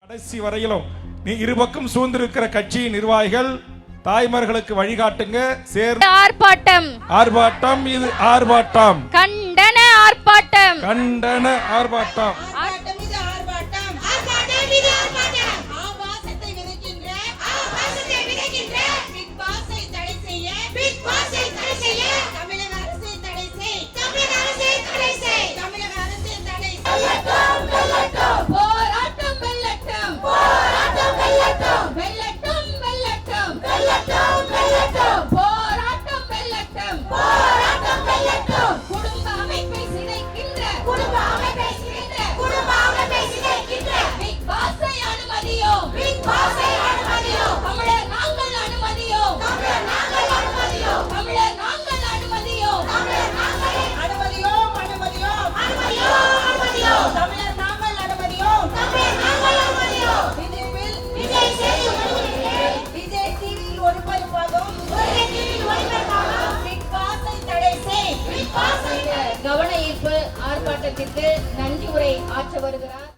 கடைசி வரையிலும் நீ இருபக்கம் சூழ்ந்திருக்கிற கட்சி நிர்வாகிகள் தாய்மார்களுக்கு வழிகாட்டுங்க. ஆர்ப்பாட்டம் ஆர்ப்பாட்டம் இது ஆர்ப்பாட்டம் கண்டன ஆர்ப்பாட்டம் கண்டன ஆர்ப்பாட்டம் கவன ஈர்ப்பு ஆர்ப்பாட்டத்திற்கு நன்றி உரை ஆற்ற வருகிறார்.